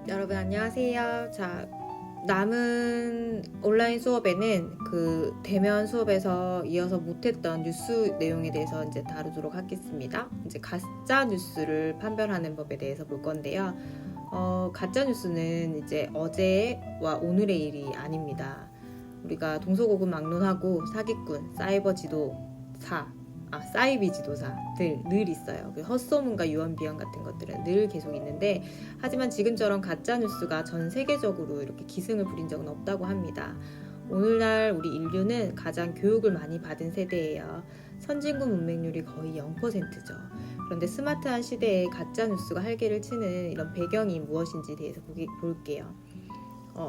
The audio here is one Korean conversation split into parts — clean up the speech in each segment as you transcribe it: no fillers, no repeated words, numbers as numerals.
여러분 안녕하세요. 자, 남은 온라인 수업에는 그 대면 수업에서 이어서 못했던 뉴스 내용에 대해서 이제 다루도록 하겠습니다. 이제 가짜 뉴스를 판별하는 법에 대해서 볼 건데요. 가짜 뉴스는 이제 어제와 오늘의 일이 아닙니다. 우리가 동서고금 막론하고 사기꾼, 사이버 지도사, 사이비 지도사들 늘 있어요. 그 헛소문과 유언비언 같은 것들은 늘 계속 있는데, 하지만 지금처럼 가짜 뉴스가 전 세계적으로 이렇게 기승을 부린 적은 없다고 합니다. 오늘날 우리 인류는 가장 교육을 많이 받은 세대예요. 선진국 문맹률이 거의 0%죠. 그런데 스마트한 시대에 가짜 뉴스가 활개를 치는 이런 배경이 무엇인지 대해서 볼게요.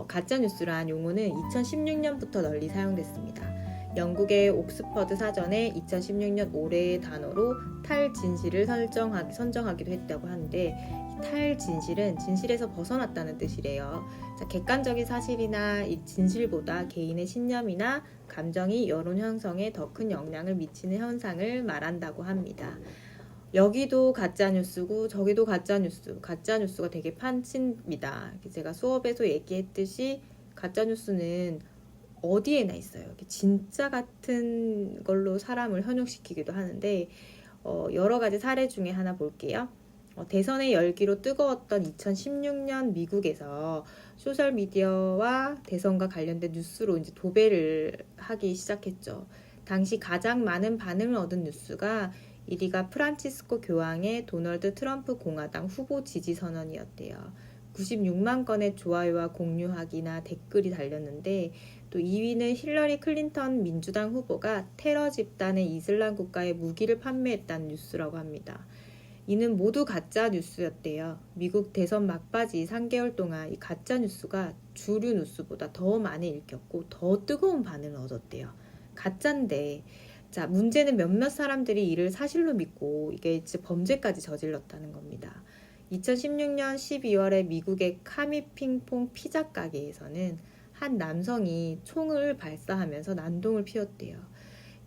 가짜 뉴스란 용어는 2016년부터 널리 사용됐습니다. 영국의 옥스퍼드 사전에 2016년 올해의 단어로 탈진실을 선정하기도 했다고 하는데, 탈진실은 진실에서 벗어났다는 뜻이래요. 자, 객관적인 사실이나 이 진실보다 개인의 신념이나 감정이 여론 형성에 더 큰 영향을 미치는 현상을 말한다고 합니다. 여기도 가짜뉴스고 저기도 가짜뉴스가 되게 판칩니다. 제가 수업에서 얘기했듯이 가짜뉴스는 어디에나 있어요. 진짜 같은 걸로 사람을 현혹시키기도 하는데, 여러 가지 사례 중에 하나 볼게요. 대선의 열기로 뜨거웠던 2016년 미국에서 소셜미디어와 대선과 관련된 뉴스로 이제 도배를 하기 시작했죠. 당시 가장 많은 반응을 얻은 뉴스가 1위가 프란치스코 교황의 도널드 트럼프 공화당 후보 지지 선언이었대요. 96만 건의 좋아요와 공유하기나 댓글이 달렸는데, 또 2위는 힐러리 클린턴 민주당 후보가 테러 집단의 이슬람 국가에 무기를 판매했다는 뉴스라고 합니다. 이는 모두 가짜 뉴스였대요. 미국 대선 막바지 3개월 동안 이 가짜 뉴스가 주류 뉴스보다 더 많이 읽혔고 더 뜨거운 반응을 얻었대요. 가짜인데, 자, 문제는 몇몇 사람들이 이를 사실로 믿고 이게 범죄까지 저질렀다는 겁니다. 2016년 12월에 미국의 카미핑퐁 피자 가게에서는 한 남성이 총을 발사하면서 난동을 피웠대요.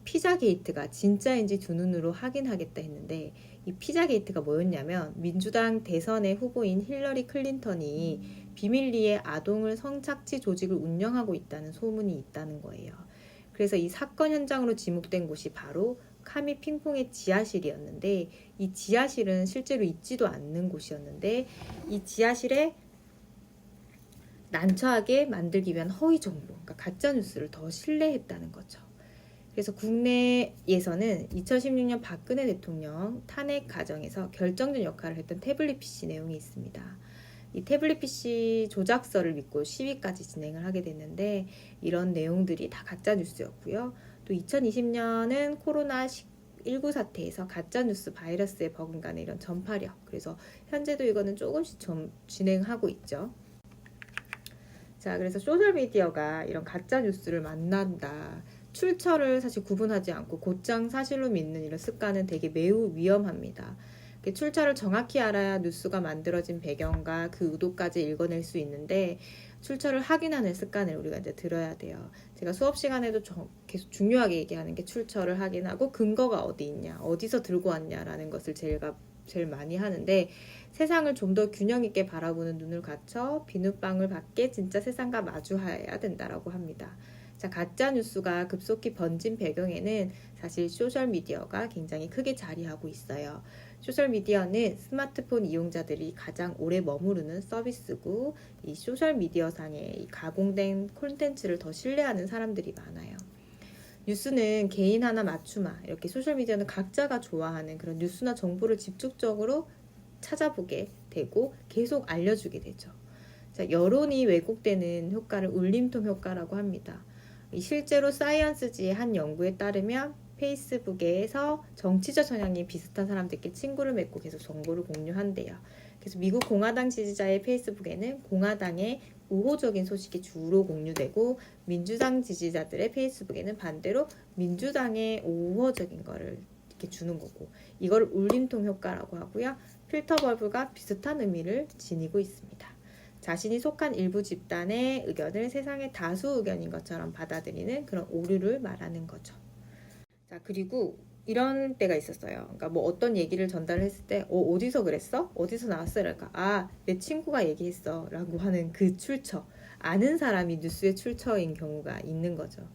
피자 게이트가 진짜인지 두 눈으로 확인하겠다 했는데, 이 피자 게이트가 뭐였냐면 민주당 대선의 후보인 힐러리 클린턴이 비밀리에 아동을 성착취 조직을 운영하고 있다는 소문이 있다는 거예요. 그래서 이 사건 현장으로 지목된 곳이 바로 카미 핑퐁의 지하실이었는데, 이 지하실은 실제로 있지도 않는 곳이었는데, 이 지하실에 난처하게 만들기 위한 허위 정보, 그러니까 가짜 뉴스를 더 신뢰했다는 거죠. 그래서 국내에서는 2016년 박근혜 대통령 탄핵 과정에서 결정적 역할을 했던 태블릿 PC 내용이 있습니다. 이 태블릿 PC 조작서를 믿고 시위까지 진행을 하게 됐는데, 이런 내용들이 다 가짜 뉴스였고요. 또 2020년은 코로나19 사태에서 가짜뉴스 바이러스에 버금가는 이런 전파력, 그래서 현재도 이거는 조금씩 좀 진행하고 있죠. 자, 그래서 소셜미디어가 이런 가짜뉴스를 만난다, 출처를 사실 구분하지 않고 곧장 사실로 믿는 이런 습관은 되게 매우 위험합니다. 출처를 정확히 알아야 뉴스가 만들어진 배경과 그 의도까지 읽어낼 수 있는데, 출처를 확인하는 습관을 우리가 이제 들어야 돼요. 제가 수업 시간에도 계속 중요하게 얘기하는 게 출처를 확인하고 근거가 어디 있냐, 어디서 들고 왔냐라는 것을 제일 많이 하는데, 세상을 좀 더 균형 있게 바라보는 눈을 갖춰 비눗방울 밖에 진짜 세상과 마주해야 된다라고 합니다. 자, 가짜 뉴스가 급속히 번진 배경에는 사실 소셜미디어가 굉장히 크게 자리하고 있어요. 소셜미디어는 스마트폰 이용자들이 가장 오래 머무르는 서비스고, 이 소셜미디어상의 가공된 콘텐츠를 더 신뢰하는 사람들이 많아요. 뉴스는 개인 하나 맞춤화, 이렇게 소셜미디어는 각자가 좋아하는 그런 뉴스나 정보를 집중적으로 찾아보게 되고 계속 알려주게 되죠. 자, 여론이 왜곡되는 효과를 울림통 효과라고 합니다. 실제로 사이언스지의 한 연구에 따르면 페이스북에서 정치적 성향이 비슷한 사람들끼리 친구를 맺고 계속 정보를 공유한대요. 그래서 미국 공화당 지지자의 페이스북에는 공화당의 우호적인 소식이 주로 공유되고, 민주당 지지자들의 페이스북에는 반대로 민주당의 우호적인 거를 이렇게 주는 거고, 이걸 울림통 효과라고 하고요. 필터 버블과 비슷한 의미를 지니고 있습니다. 자신이 속한 일부 집단의 의견을 세상의 다수 의견인 것처럼 받아들이는 그런 오류를 말하는 거죠. 자, 그리고 이런 때가 있었어요. 그러니까 뭐 어떤 얘기를 전달을 했을 때, 어디서 그랬어? 어디서 나왔어? 그러니까, 내 친구가 얘기했어. 라고 하는 그 출처. 아는 사람이 뉴스의 출처인 경우가 있는 거죠.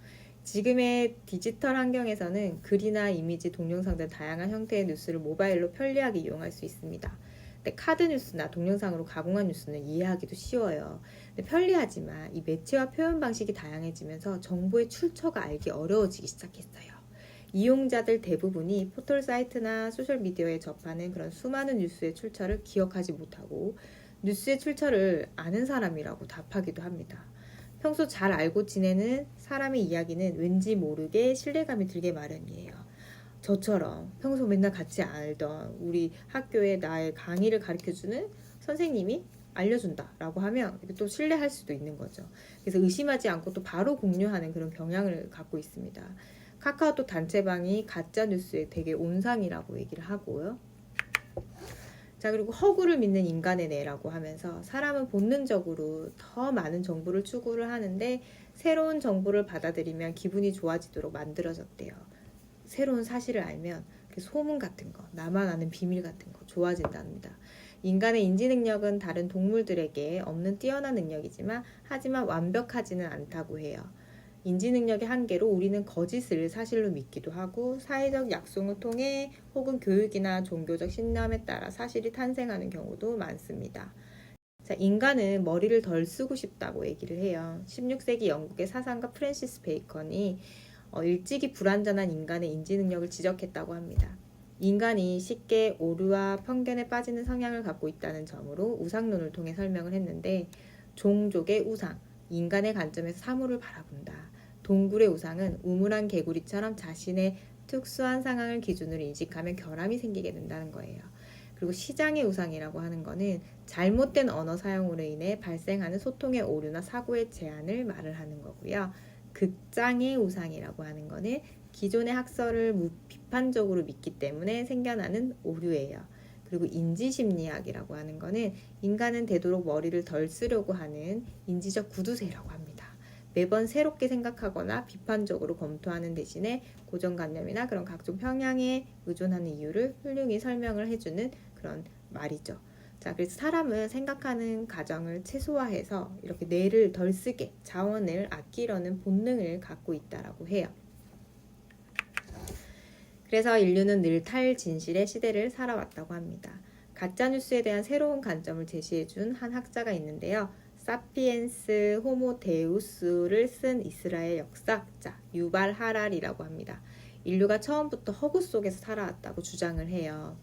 지금의 디지털 환경에서는 글이나 이미지, 동영상 등 다양한 형태의 뉴스를 모바일로 편리하게 이용할 수 있습니다. 근데 카드 뉴스나 동영상으로 가공한 뉴스는 이해하기도 쉬워요. 근데 편리하지만 이 매체와 표현 방식이 다양해지면서 정보의 출처가 알기 어려워지기 시작했어요. 이용자들 대부분이 포털 사이트나 소셜미디어에 접하는 그런 수많은 뉴스의 출처를 기억하지 못하고 뉴스의 출처를 아는 사람이라고 답하기도 합니다. 평소 잘 알고 지내는 사람의 이야기는 왠지 모르게 신뢰감이 들게 마련이에요. 저처럼 평소 맨날 같이 알던 우리 학교에 나의 강의를 가르쳐주는 선생님이 알려준다라고 하면 또 신뢰할 수도 있는 거죠. 그래서 의심하지 않고 또 바로 공유하는 그런 경향을 갖고 있습니다. 카카오톡 단체방이 가짜뉴스의 되게 온상이라고 얘기를 하고요. 자, 그리고 허구를 믿는 인간의 뇌라고 하면서 사람은 본능적으로 더 많은 정보를 추구를 하는데 새로운 정보를 받아들이면 기분이 좋아지도록 만들어졌대요. 새로운 사실을 알면 소문 같은 거, 나만 아는 비밀 같은 거 좋아진답니다. 인간의 인지 능력은 다른 동물들에게 없는 뛰어난 능력이지만 하지만 완벽하지는 않다고 해요. 인지 능력의 한계로 우리는 거짓을 사실로 믿기도 하고 사회적 약속을 통해 혹은 교육이나 종교적 신념에 따라 사실이 탄생하는 경우도 많습니다. 자, 인간은 머리를 덜 쓰고 싶다고 얘기를 해요. 16세기 영국의 사상가 프랜시스 베이컨이 일찍이 불완전한 인간의 인지 능력을 지적했다고 합니다. 인간이 쉽게 오류와 편견에 빠지는 성향을 갖고 있다는 점으로 우상론을 통해 설명을 했는데 종족의 우상, 인간의 관점에서 사물을 바라본다. 동굴의 우상은 우물한 개구리처럼 자신의 특수한 상황을 기준으로 인식하면 결함이 생기게 된다는 거예요. 그리고 시장의 우상이라고 하는 거는 잘못된 언어 사용으로 인해 발생하는 소통의 오류나 사고의 제한을 말을 하는 거고요. 극장의 우상이라고 하는 거는 기존의 학설을 비판적으로 믿기 때문에 생겨나는 오류예요. 그리고 인지심리학이라고 하는 거는 인간은 되도록 머리를 덜 쓰려고 하는 인지적 구두쇠라고 합니다. 매번 새롭게 생각하거나 비판적으로 검토하는 대신에 고정관념이나 그런 각종 평양에 의존하는 이유를 훌륭히 설명을 해주는 그런 말이죠. 자, 그래서 사람은 생각하는 과정을 최소화해서 이렇게 뇌를 덜 쓰게 자원을 아끼려는 본능을 갖고 있다라고 해요. 그래서 인류는 늘 탈진실의 시대를 살아왔다고 합니다. 가짜뉴스에 대한 새로운 관점을 제시해준 한 학자가 있는데요. 사피엔스 호모 데우스를 쓴 이스라엘 역사학자 유발 하랄이라고 합니다. 인류가 처음부터 허구 속에서 살아왔다고 주장을 해요.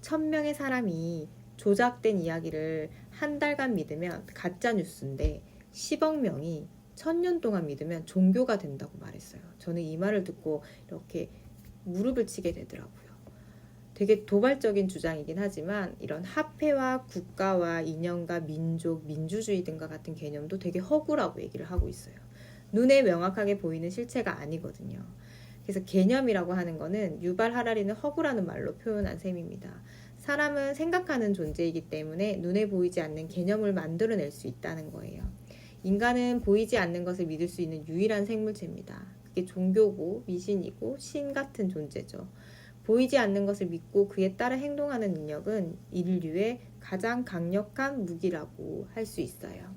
1000명의 사람이 조작된 이야기를 한 달간 믿으면 가짜뉴스인데 10억 명이 1000년 동안 믿으면 종교가 된다고 말했어요. 저는 이 말을 듣고 이렇게 무릎을 치게 되더라고요. 되게 도발적인 주장이긴 하지만 이런 화폐와 국가와 이념과 민족, 민주주의 등과 같은 개념도 되게 허구라고 얘기를 하고 있어요. 눈에 명확하게 보이는 실체가 아니거든요. 그래서 개념이라고 하는 거는 유발 하라리는 허구라는 말로 표현한 셈입니다. 사람은 생각하는 존재이기 때문에 눈에 보이지 않는 개념을 만들어낼 수 있다는 거예요. 인간은 보이지 않는 것을 믿을 수 있는 유일한 생물체입니다. 그게 종교고 미신이고 신 같은 존재죠. 보이지 않는 것을 믿고 그에 따라 행동하는 능력은 인류의 가장 강력한 무기라고 할 수 있어요.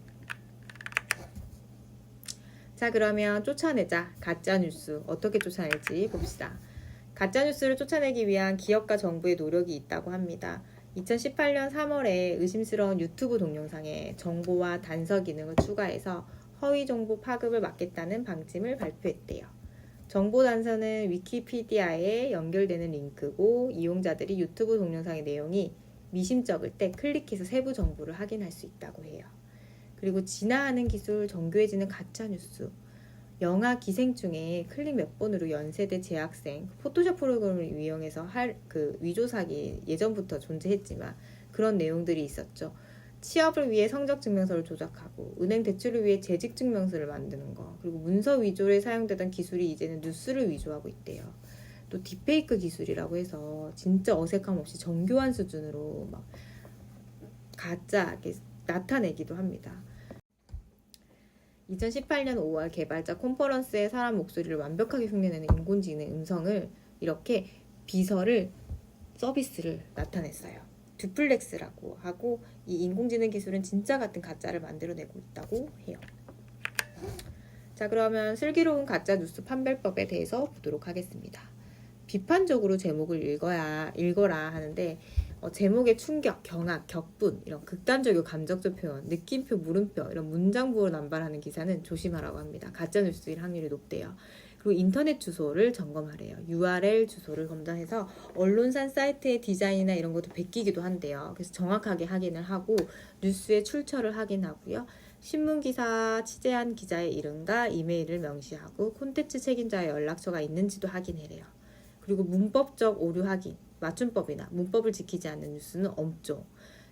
자, 그러면 쫓아내자. 가짜뉴스 어떻게 쫓아낼지 봅시다. 가짜뉴스를 쫓아내기 위한 기업과 정부의 노력이 있다고 합니다. 2018년 3월에 의심스러운 유튜브 동영상에 정보와 단서 기능을 추가해서 허위 정보 파급을 막겠다는 방침을 발표했대요. 정보 단서는 위키피디아에 연결되는 링크고 이용자들이 유튜브 동영상의 내용이 미심쩍을 때 클릭해서 세부 정보를 확인할 수 있다고 해요. 그리고 진화하는 기술, 정교해지는 가짜뉴스, 영화 기생충에 클릭 몇 번으로 연세대 재학생 포토샵 프로그램을 이용해서 할 그 위조 사기 예전부터 존재했지만 그런 내용들이 있었죠. 취업을 위해 성적증명서를 조작하고 은행 대출을 위해 재직증명서를 만드는 거, 그리고 문서 위조에 사용되던 기술이 이제는 뉴스를 위조하고 있대요. 또 딥페이크 기술이라고 해서 진짜 어색함 없이 정교한 수준으로 막 가짜하게 나타내기도 합니다. 2018년 5월 개발자 컨퍼런스에 사람 목소리를 완벽하게 흉내내는 인공지능 음성을 이렇게 비서를 서비스를 나타냈어요. 듀플렉스라고 하고 이 인공지능 기술은 진짜 같은 가짜를 만들어내고 있다고 해요. 자, 그러면 슬기로운 가짜 뉴스 판별법에 대해서 보도록 하겠습니다. 비판적으로 제목을 읽어라 하는데 제목의 충격, 경악, 격분 이런 극단적이고 감정적 표현, 느낌표, 물음표 이런 문장부호 남발하는 기사는 조심하라고 합니다. 가짜 뉴스일 확률이 높대요. 그리고 인터넷 주소를 점검하래요. URL 주소를 검사해서 언론사 사이트의 디자인이나 이런 것도 베끼기도 한대요. 그래서 정확하게 확인을 하고 뉴스의 출처를 확인하고요. 신문기사 취재한 기자의 이름과 이메일을 명시하고 콘텐츠 책임자의 연락처가 있는지도 확인해래요. 그리고 문법적 오류 확인, 맞춤법이나 문법을 지키지 않는 뉴스는 엄종.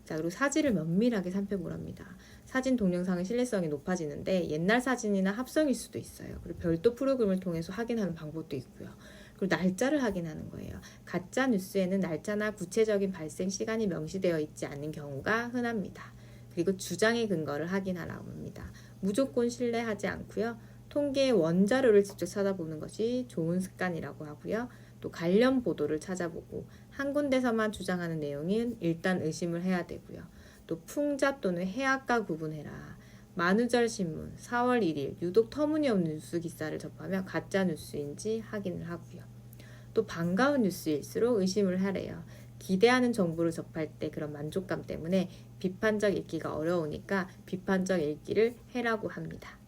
자, 그리고 사진을 면밀하게 살펴보랍니다. 사진 동영상의 신뢰성이 높아지는데 옛날 사진이나 합성일 수도 있어요. 그리고 별도 프로그램을 통해서 확인하는 방법도 있고요. 그리고 날짜를 확인하는 거예요. 가짜 뉴스에는 날짜나 구체적인 발생 시간이 명시되어 있지 않는 경우가 흔합니다. 그리고 주장의 근거를 확인하라고 합니다. 무조건 신뢰하지 않고요. 통계의 원자료를 직접 찾아보는 것이 좋은 습관이라고 하고요. 또 관련 보도를 찾아보고 한 군데서만 주장하는 내용은 일단 의심을 해야 되고요. 또 풍자 또는 해악과 구분해라. 만우절 신문 4월 1일 유독 터무니없는 뉴스 기사를 접하면 가짜 뉴스인지 확인을 하고요. 또 반가운 뉴스일수록 의심을 하래요. 기대하는 정보를 접할 때 그런 만족감 때문에 비판적 읽기가 어려우니까 비판적 읽기를 해라고 합니다.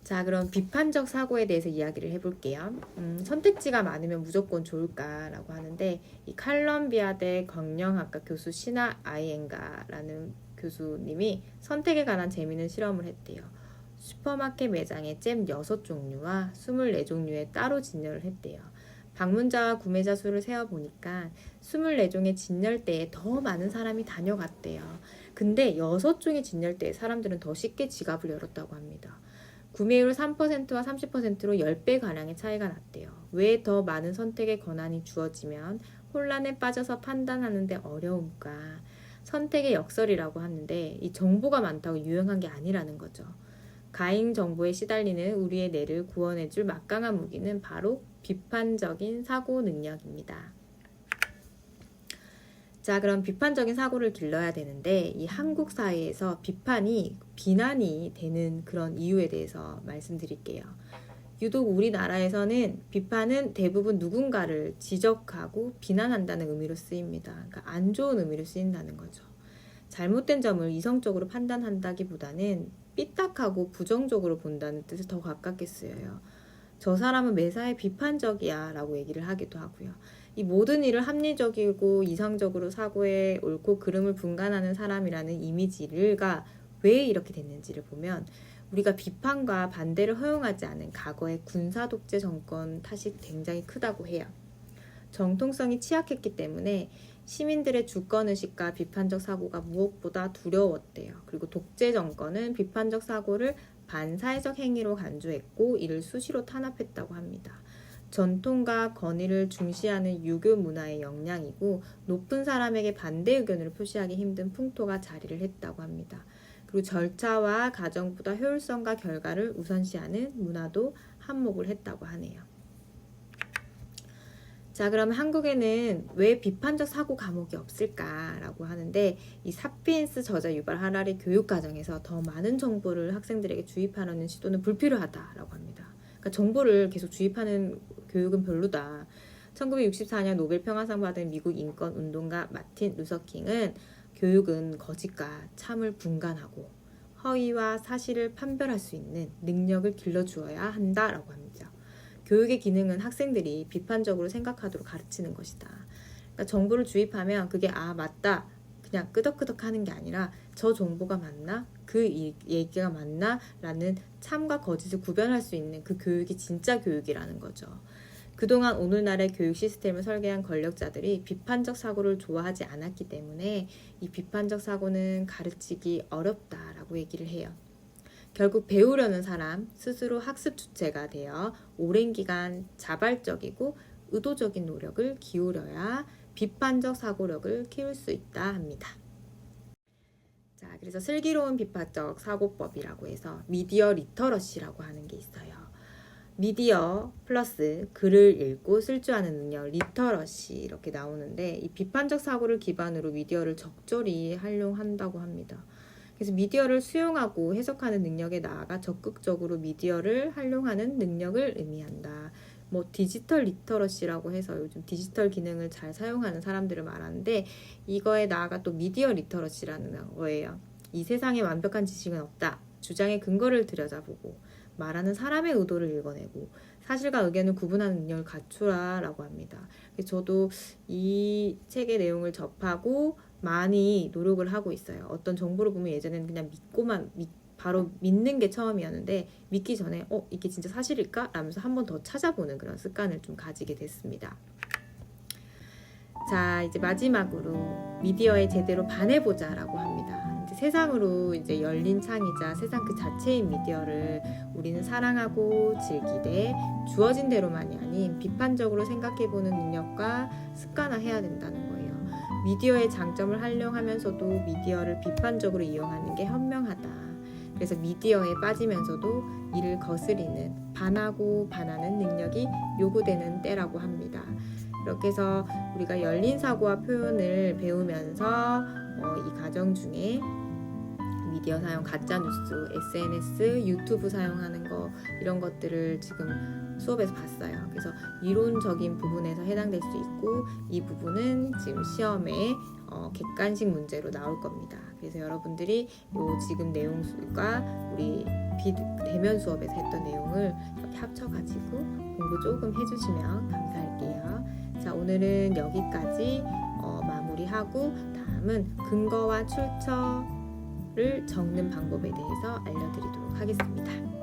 자, 그럼 비판적 사고에 대해서 이야기를 해볼게요. 선택지가 많으면 무조건 좋을까라고 하는데 이 칼럼비아대 경영학과 교수 시나 아이엔가라는 교수님이 선택에 관한 재미있는 실험을 했대요. 슈퍼마켓 매장에 잼 6종류와 24종류에 따로 진열을 했대요. 방문자와 구매자 수를 세어보니까 24종의 진열대에 더 많은 사람이 다녀갔대요. 근데 6종의 진열대에 사람들은 더 쉽게 지갑을 열었다고 합니다. 구매율 3%와 30%로 10배가량의 차이가 났대요. 왜 더 많은 선택의 권한이 주어지면 혼란에 빠져서 판단하는 데 어려움까? 선택의 역설이라고 하는데 이 정보가 많다고 유용한 게 아니라는 거죠. 가행 정보에 시달리는 우리의 뇌를 구원해줄 막강한 무기는 바로 비판적인 사고 능력입니다. 자, 그럼 비판적인 사고를 길러야 되는데 이 한국 사회에서 비난이 되는 그런 이유에 대해서 말씀드릴게요. 유독 우리나라에서는 비판은 대부분 누군가를 지적하고 비난한다는 의미로 쓰입니다. 그러니까 안 좋은 의미로 쓰인다는 거죠. 잘못된 점을 이성적으로 판단한다기보다는 삐딱하고 부정적으로 본다는 뜻을 더 가깝게 쓰여요. 저 사람은 매사에 비판적이야 라고 얘기를 하기도 하고요. 이 모든 일을 합리적이고 이상적으로 사고에 옳고 그름을 분간하는 사람이라는 이미지가 왜 이렇게 됐는지를 보면 우리가 비판과 반대를 허용하지 않은 과거의 군사독재 정권 탓이 굉장히 크다고 해요. 정통성이 취약했기 때문에 시민들의 주권의식과 비판적 사고가 무엇보다 두려웠대요. 그리고 독재 정권은 비판적 사고를 반사회적 행위로 간주했고 이를 수시로 탄압했다고 합니다. 전통과 권위를 중시하는 유교 문화의 영향이고 높은 사람에게 반대 의견을 표시하기 힘든 풍토가 자리를 했다고 합니다. 그리고 절차와 과정보다 효율성과 결과를 우선시하는 문화도 한몫을 했다고 하네요. 자, 그럼 한국에는 왜 비판적 사고 과목이 없을까라고 하는데 이 사피엔스 저자 유발 하라리 교육과정에서 더 많은 정보를 학생들에게 주입하려는 시도는 불필요하다라고 합니다. 그러니까 정보를 계속 주입하는 교육은 별로다. 1964년 노벨 평화상 받은 미국 인권운동가 마틴 루서킹은 교육은 거짓과 참을 분간하고 허위와 사실을 판별할 수 있는 능력을 길러주어야 한다라고 합니다. 교육의 기능은 학생들이 비판적으로 생각하도록 가르치는 것이다. 그러니까 정보를 주입하면 그게 맞다 그냥 끄덕끄덕 하는 게 아니라 저 정보가 맞나? 그 얘기가 맞나? 라는 참과 거짓을 구별할 수 있는 그 교육이 진짜 교육이라는 거죠. 그동안 오늘날의 교육 시스템을 설계한 권력자들이 비판적 사고를 좋아하지 않았기 때문에 이 비판적 사고는 가르치기 어렵다라고 얘기를 해요. 결국 배우려는 사람 스스로 학습 주체가 되어 오랜 기간 자발적이고 의도적인 노력을 기울여야 비판적 사고력을 키울 수 있다 합니다. 자, 그래서 슬기로운 비판적 사고법이라고 해서 미디어 리터러시라고 하는 게 있어요. 미디어 플러스 글을 읽고 쓸 줄 아는 능력, 리터러시 이렇게 나오는데 이 비판적 사고를 기반으로 미디어를 적절히 활용한다고 합니다. 그래서 미디어를 수용하고 해석하는 능력에 나아가 적극적으로 미디어를 활용하는 능력을 의미한다. 뭐 디지털 리터러시라고 해서 요즘 디지털 기능을 잘 사용하는 사람들을 말하는데 이거에 나아가 또 미디어 리터러시라는 거예요. 이 세상에 완벽한 지식은 없다. 주장의 근거를 들여다보고 말하는 사람의 의도를 읽어내고 사실과 의견을 구분하는 능력을 갖추라라고 합니다. 그래서 저도 이 책의 내용을 접하고 많이 노력을 하고 있어요. 어떤 정보를 보면 예전에는 그냥 믿고만 바로 믿는 게 처음이었는데 믿기 전에 이게 진짜 사실일까? 라면서 한 번 더 찾아보는 그런 습관을 좀 가지게 됐습니다. 자, 이제 마지막으로 미디어에 제대로 반해보자 라고 합니다. 이제 세상으로 이제 열린 창이자 세상 그 자체인 미디어를 우리는 사랑하고 즐기되 주어진 대로만이 아닌 비판적으로 생각해보는 능력과 습관화해야 된다는 거예요. 미디어의 장점을 활용하면서도 미디어를 비판적으로 이용하는 게 현명하다. 그래서 미디어에 빠지면서도 이를 거스리는 반하고 반하는 능력이 요구되는 때라고 합니다. 이렇게 해서 우리가 열린 사고와 표현을 배우면서 이 과정 중에 미디어 사용, 가짜뉴스, SNS, 유튜브 사용하는 거 이런 것들을 지금 수업에서 봤어요. 그래서 이론적인 부분에서 해당될 수 있고 이 부분은 지금 시험에 객관식 문제로 나올 겁니다. 그래서 여러분들이 요 지금 내용과 우리 대면 수업에서 했던 내용을 이렇게 합쳐가지고 공부 조금 해주시면 감사할게요. 자, 오늘은 여기까지 마무리하고 다음은 근거와 출처를 적는 방법에 대해서 알려드리도록 하겠습니다.